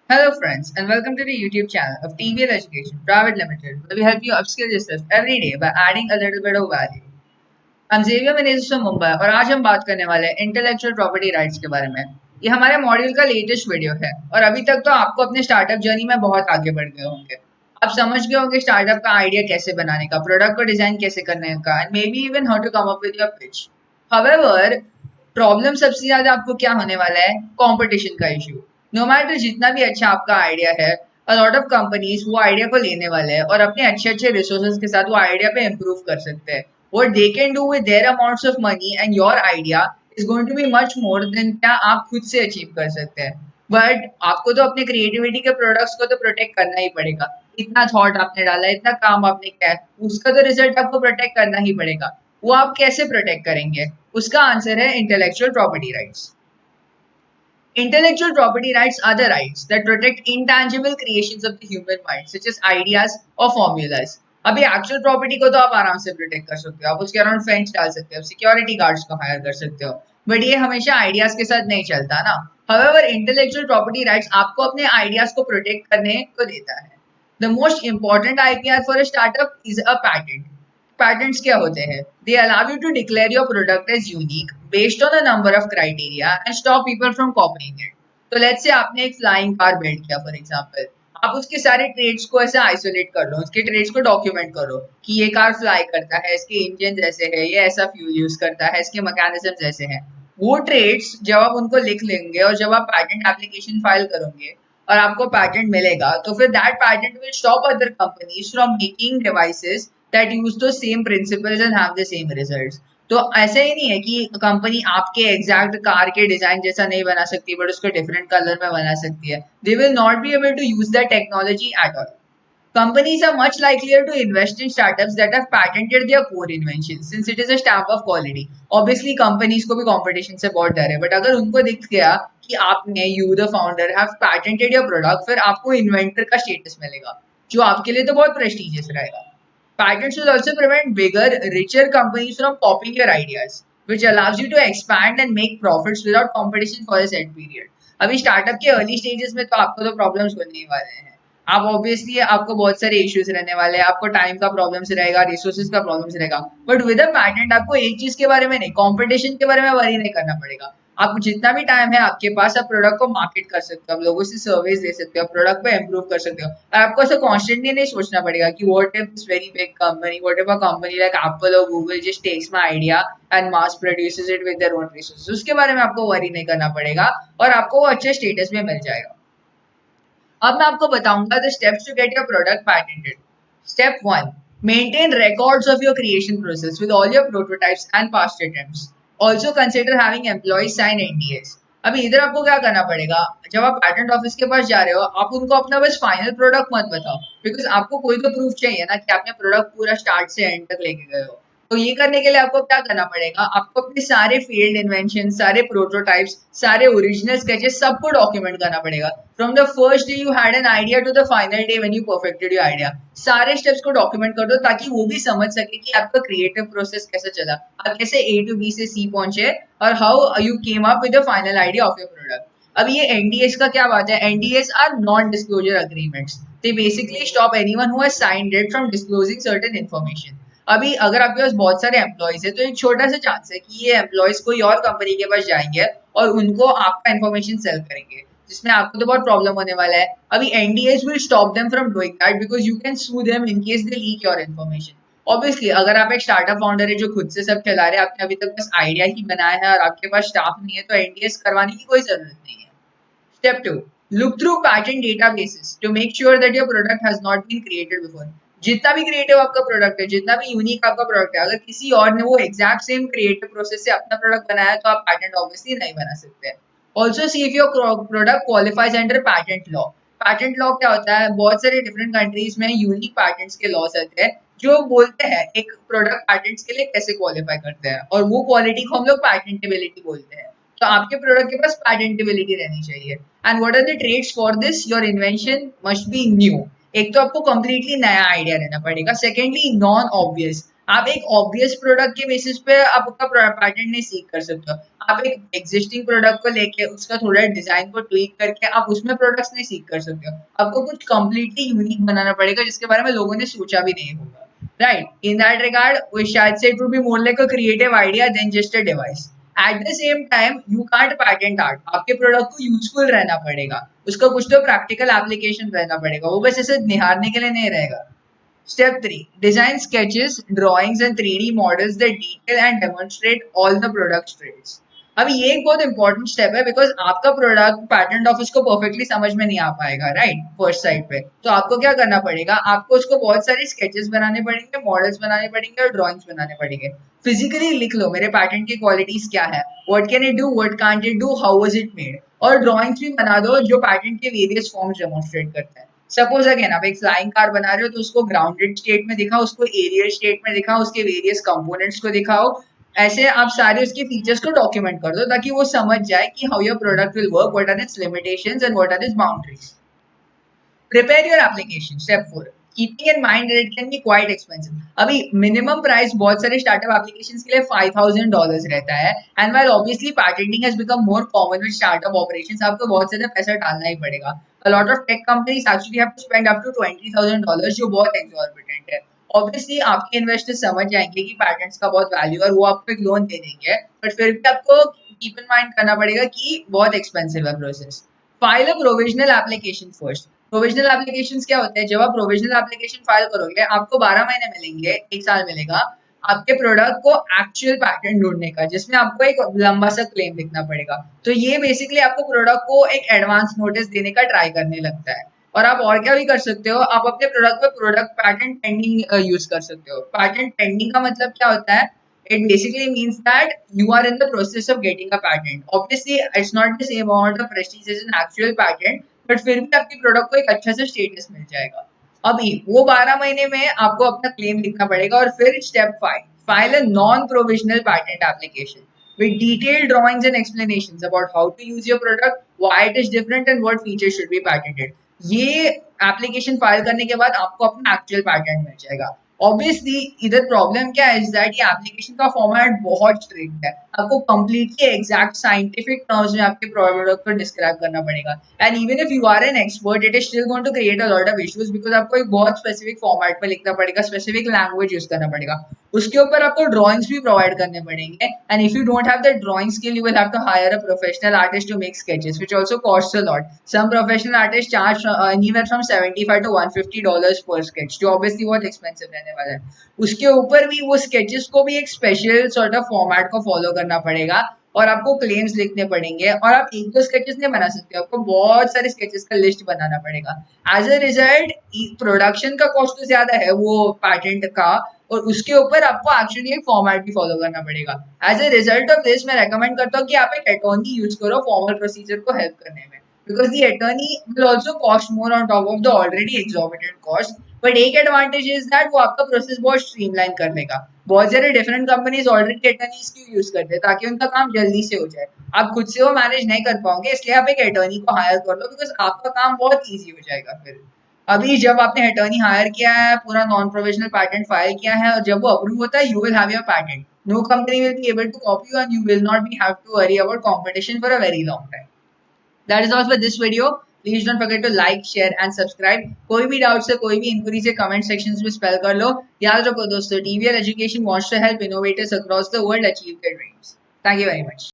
Hello, friends, and welcome to the YouTube channel of TVL Education Private Limited, where we help you upskill yourself every day by adding a little bit of value. I'm Xavier Menezes from Mumbai और आज हम बात करने वाले हैं intellectual property rights के बारे में। ये हमारे मॉड्यूल का लेटेस्ट वीडियो है और अभी तक तो आपको अपने स्टार्टअप जर्नी में बहुत आगे बढ़ गए होंगे। आप समझ गए होंगे स्टार्टअप का आइडिया कैसे बनाने का, प्रोडक्ट को डिजाइन कैसे करने का, and maybe even how to come up with your pitch. However, problem सबसे ज्यादा आपको क्या होने वाला है? कंपटीशन का इशू। नो मैटर जितना भी अच्छा आपका आइडिया है, अ लॉट ऑफ कंपनीज वो आइडिया को लेने वाले हैं और अपने अच्छे अच्छे रिसोर्सेज के साथ वो आइडिया पे इम्प्रूव कर सकते हैं। What they can do with their amounts of money and your idea is going to be much more than क्या आप खुद से अचीव कर सकते हैं। बट आपको तो अपने क्रिएटिविटी के प्रोडक्ट्स को तो प्रोटेक्ट करना ही पड़ेगा। इतना थॉट आपने डाला, इतना काम आपने किया है, उसका तो रिजल्ट आपको प्रोटेक्ट करना ही पड़ेगा। वो आप कैसे प्रोटेक्ट करेंगे? उसका आंसर है intellectual property rights. Intellectual property rights are the rights that protect intangible creations of the human mind, such as ideas or formulas. अभी एक्चुअल प्रॉपर्टी को तो आप आराम से प्रोटेक्ट कर सकते हो, आप उसके अराउंड फेंस डाल सकते हो, सिक्योरिटी गार्ड्स को हायर कर सकते हो, बट ये हमेशा आइडियाज के साथ नहीं चलता ना। हाउएवर, इंटेलेक्चुअल प्रॉपर्टी राइट्स आपको अपने आइडियाज को प्रोटेक्ट करने को देता है। The most important IPR for a startup is a patent. Patents क्या होते हैं? They allow you to declare your product as unique based on a number of criteria and stop people from copying it. तो let's say आपने एक flying car build किया for example, आप उसके सारे ट्रेड्स को ऐसे आइसोलेट कर लो, उसके ट्रेड्स को डॉक्यूमेंट करो कि ये कार फ्लाई करता है, इसके इंजन जैसे है, ये ऐसा फ्यूल यूज करता है, इसके मैकेनिज्म ऐसे हैं। वो ट्रेड्स जब आप उनको लिख लेंगे और जब आप पैटेंट एप्लीकेशन फाइल करोगे और आपको पैटेंट मिलेगा, तो फिर that patent will stop other companies from making devices that use those same principles and have the same results. तो ऐसा ही नहीं है कि कंपनी आपके एग्जैक्ट कार के डिजाइन जैसा नहीं बना सकती बट उसको डिफरेंट कलर में बना सकती है। They will not be able to use that technology at all. Companies are much likelier to invest in startups that have patented their core invention since it is a stamp of quality. Obviously, companies को भी competition से बहुत डर है, but अगर उनको दिख गया कि आपने you the founder have patented your product, फिर आपको inventor का status मिलेगा, जो आपके लिए तो बहुत prestigious रहेगा। Patents will also prevent bigger, richer companies from copying your ideas, which allows you to expand and make profits without competition for a set period. अभी स्टार्टअप के अर्ली स्टेजेस में तो आपको तो प्रॉब्लम्स होने ही वाले हैं। आप ऑब्वियसली आपको बहुत सारे इश्यूज रहने वाले हैं, आपको टाइम का प्रॉब्लम्स रहेगा, रिसोर्सेज का प्रॉब्लम्स रहेगा, बट विद अ पैटेंट आपको एक चीज के बारे में नहीं, कंपटीशन के बारे में वरी नहीं करना पड़ेगा। आप जितना भी टाइम है आपके पास, आप प्रोडक्ट को मार्केट कर सकते हो, आप लोगों से सर्विस दे सकते हो, प्रोडक्ट पे इम्प्रूव कर सकते हो, और आपको ऐसा कॉन्स्टेंटली नहीं सोचना पड़ेगा कि what if this very big company, what if a company like Apple और Google just takes my idea and mass produces it with their own resources. उसके बारे में आपको वरी नहीं करना पड़ेगा और आपको वो अच्छे स्टेटस में मिल जाएगा। अब मैं आपको बताऊंगा the steps to get your product patented. Step 1, maintain records of your creation process with all your prototypes and past attempts. Also consider having employees sign NDAs. अभी इधर आपको क्या करना पड़ेगा? जब आप पैटेंट ऑफिस के पास जा रहे हो, आप उनको अपना बस फाइनल प्रोडक्ट मत बताओ, बिकॉज आपको कोई तो प्रूफ चाहिए ना कि आपने प्रोडक्ट पूरा स्टार्ट से एंड तक लेके गए हो। तो ये करने के लिए आपको क्या करना पड़ेगा? आपको अपने सारे फील्ड इन्वेंशन, सारे प्रोटोटाइप्स, सारे ओरिजिनल स्केचेस सबको डॉक्यूमेंट करना पड़ेगा। From the first day you had an idea to the final day when you perfected your idea, सारे स्टेप्स को डॉक्यूमेंट कर दो ताकि वो भी समझ सके कि आपका क्रिएटिव प्रोसेस कैसे चला, आप कैसे ए टू बी से सी पहुंचे और how you came up with the final idea of your product. अब ये एनडीएस का क्या बात है? NDAs are non disclosure agreements. They basically stop anyone who has signed it from disclosing certain information. अभी अगर आपके पास बहुत सारे एम्प्लॉयज है तो एक छोटा सा चांस है कि ये एम्प्लॉयज कोई और कंपनी के पास जाएंगे और उनको आपका इन्फॉर्मेशन सेल करेंगे, जिसमें आपको तो बहुत प्रॉब्लम होने वाला है। अभी NDAs will stop them from doing that because you can sue them in case they leak your information. Obviously अगर आप एक स्टार्टअप फाउंडर है जो खुद से सब चला रहे हैं, आपने अभी तक बस आइडिया ही बनाया है और आपके पास स्टाफ नहीं है, तो एनडीएस करवाने की कोई जरूरत नहीं है। Step 2. Look through patent databases to make sure that your product has not been created before. जितना भी क्रिएटिव आपका प्रोडक्ट है, जितना भी यूनिक आपका प्रोडक्ट है, अगर किसी और ने वो एग्जैक्ट सेम क्रिएटिव प्रोसेस से अपना प्रोडक्ट बनाया है तो आप पैटेंट ऑब्वियसली नहीं बना सकते। Also see if your product qualifies under patent law. Patent law क्या होता है? बहुत सारे डिफरेंट कंट्रीज में यूनिक पैटेंट्स के लॉस होते हैं जो बोलते हैं एक प्रोडक्ट पैटेंट्स के लिए कैसे क्वालिफाई करते हैं, और वो क्वालिटी को हम लोग पैटेंटेबिलिटी बोलते हैं। तो आपके प्रोडक्ट के पास पैटेंटेबिलिटी रहनी चाहिए। And what are the trades for this? Your invention must be new. एक तो आपको कंप्लीटली नया आइडिया रहना पड़ेगा। Secondly, non obvious. आप एक ऑब्वियस प्रोडक्ट के बेसिस पे आपका पैटेंट नहीं सीख कर सकते हो। आप एक एग्जिस्टिंग प्रोडक्ट को लेके उसका थोड़ा डिजाइन को ट्वीक करके आप उसमें प्रोडक्ट्स नहीं सीख कर सकते हो, आपको कुछ कंप्लीटली यूनिक बनाना पड़ेगा जिसके बारे में लोगों ने सोचा भी नहीं होगा, राइट? इन दैट रिगार्ड शायद से it would be more like a creative idea than just a device. At the same time you can't patent art, आपके प्रोडक्ट को यूजफुल रहना पड़ेगा, उसका कुछ तो प्रैक्टिकल एप्लीकेशन रहना पड़ेगा, वो बस ऐसे निहारने के लिए नहीं रहेगा। Step 3. Design sketches, drawings and 3D models that detail and demonstrate all the product traits. अभी ये एक बहुत इंपॉर्टेंट स्टेप है बिकॉज आपका प्रोडक्ट पैटेंट ऑफिस को परफेक्टली समझ में नहीं आ पाएगा, राइट? फर्स्ट साइड पे तो आपको क्या करना पड़ेगा, आपको उसको बहुत सारे स्केचेस बनाने पड़ेंगे, मॉडल्स बनाने पड़ेंगे और ड्राइंग्स बनाने पड़ेंगे। फिजिकली लिख लो मेरे पैटेंट की क्वालिटीज क्या है, what can it do, what can't it do, how was it made, और ड्राइंग्स भी बना दो जो पैटेंट के वेरियस फॉर्म्स डेमोन्स्ट्रेट करते हैं। सपोज अगेन आप एक फ्लाइंग कार बना रहे हो तो उसको ग्राउंडेड स्टेट में दिखाओ, उसको एरियल स्टेट में दिखाओ, उसके वेरियस कंपोनेंट्स को दिखाओ, ऐसे आप सारे उसके फीचर्स को डॉक्यूमेंट कर दो ताकि वो समझ जाए कि how your product will work, what are its limitations and what are its boundaries. Prepare your application. Step 4. Keeping in mind that it can be quite expensive. अभी minimum price बहुत सारे startup applications के लिए $5,000 रहता है, and while obviously patenting has become more common with startup operations, आपको बहुत ज़्यादा पैसा डालना ही पड़ेगा. A lot of tech companies actually have to spend up to $20,000 जो बहुत exorbitant है. Obviously आपके investors समझ जाएंगे कि patents का बहुत value है और वो आपको एक loan दे देंगे, but फिर भी आपको keep in mind करना पड़ेगा कि बहुत expensive है process. File a provisional application first. Provisional applications क्या होते हैं, जब आप प्रोविजनल एप्लीकेशन फाइल करोगे आपको 12 महीने मिलेंगे, 1 साल मिलेगा आपके प्रोडक्ट को एक्चुअल पैटेंट ढूंढने का, जिसमें आपको एक लंबा सा क्लेम लिखना पड़ेगा। तो ये बेसिकली आपको प्रोडक्ट को एक एडवांस नोटिस देने का ट्राई करने लगता है। और आप और क्या भी कर सकते हो, आप अपने प्रोडक्ट पे प्रोडक्ट पैटेंट पेंडिंग यूज कर सकते हो। पैटेंट पेंडिंग का मतलब क्या होता है, it basically means that you are in the process of getting a patent. Obviously, it's not the same amount of prestige as an actual patent, but फिर भी आपके प्रोडक्ट को एक अच्छा सा स्टेटस मिल जाएगा। अभी वो 12 महीने में आपको अपना क्लेम लिखना पड़ेगा। और फिर step 5, file a non provisional patent application with detailed drawings and explanations about how to use your product, why it is different and what features should be patented. ये एप्लीकेशन फाइल करने के बाद आपको अपना एक्चुअल पैटेंट मिल जाएगा। Obviously इधर problem क्या है, दैट ये एप्लीकेशन का फॉर्मेट बहुत स्ट्रिक्ट है, आपको कंप्लीटली एग्जैक्ट साइंटिफिक टर्म्स में आपके प्रोडक्ट को डिस्क्राइब करना पड़ेगा। And even if you are an expert it is still going to create a lot of issues because आपको एक बहुत स्पेसिफिक फॉर्मेट में लिखना पड़ेगा, स्पेसिफिक लैंग्वेज यूज करना पड़ेगा, उसके ऊपर आपको ड्राइंग्स भी प्रोवाइड करने पड़ेंगे। And if you don't have the drawing skill you will have to hire a professional artist to make sketches which also costs a lot. Some professional artist charge anywhere from $75 to $150 पर sketch, जो obviously बहुत expensive रहने वाला है। उसके ऊपर भी वो स्केचेस को भी एक स्पेशल सॉर्ट ऑफ फॉर्मेट को फॉलो करना पड़ेगा और आपको क्लेम्स लिखने पड़ेंगे। और आप एक दो स्केचेस नहीं बना सकते, आपको बहुत सारे स्केचेस का लिस्ट बनाना पड़ेगा। एज अ रिजल्ट प्रोडक्शन का कॉस्ट तो ज्यादा है वो पैटेंट का, और उसके ऊपर आपको एक्चुअली एक फॉर्मेट भी फॉलो करना पड़ेगा। As a result of this मैं रेकमेंड करता हूँ कि आप एक अटॉर्नी यूज करो फॉर्मल प्रोसीजर को हेल्प करने में, because the attorney will also cost more on top of the already exorbitant cost. But एक एडवांटेज इज दैट वो आपका प्रोसेस बहुत स्ट्रीमलाइन कर देगा। बहुत सारे डिफरेंट कंपनीज ऑलरेडी अटर्नीज क्यों यूज करते हैं, ताकि उनका काम जल्दी से हो जाए। आप खुद से वो मैनेज नहीं कर पाओगे, इसलिए आप एक अटर्नी को हायर कर लो बिकॉज आपका काम बहुत ईजी हो जाएगा। फिर अभी जब आपने अटर्नी हायर किया है, पूरा नॉन प्रोविजनल पैटेंट फाइल किया है, और जब वो अप्रूव होता है you will have your patent, no company will be able to copy you and you will not be have to worry about competition for a very long time. That is all for this video. Please don't forget to like, share and subscribe. कोई भी doubt है, कोई भी inquiry है, comment sections में spell कर लो। याद रखो दोस्तों, TVL Education wants to help innovators across the world achieve their dreams. Thank you very much.